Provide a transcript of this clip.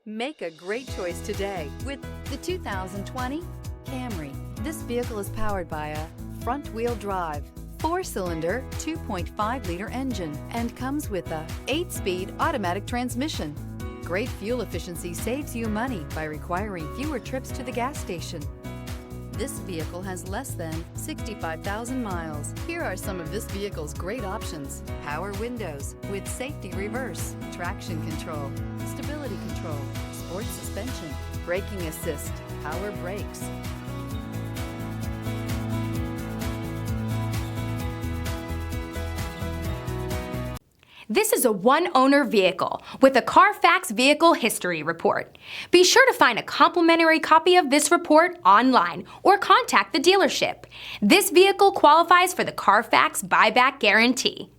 Make a great choice today with the 2020 Camry. This vehicle is powered by a front-wheel drive, 4-cylinder, 2.5-liter engine and comes with a 8-speed automatic transmission. Great fuel efficiency saves you money by requiring fewer trips to the gas station. This vehicle has less than 65,000 miles. Here are some of this vehicle's great options: power windows with safety reverse, traction control, stability control, sports suspension, braking assist, power brakes. This is a one-owner vehicle with a Carfax Vehicle History Report. Be sure to find a complimentary copy of this report online or contact the dealership. This vehicle qualifies for the Carfax Buyback Guarantee.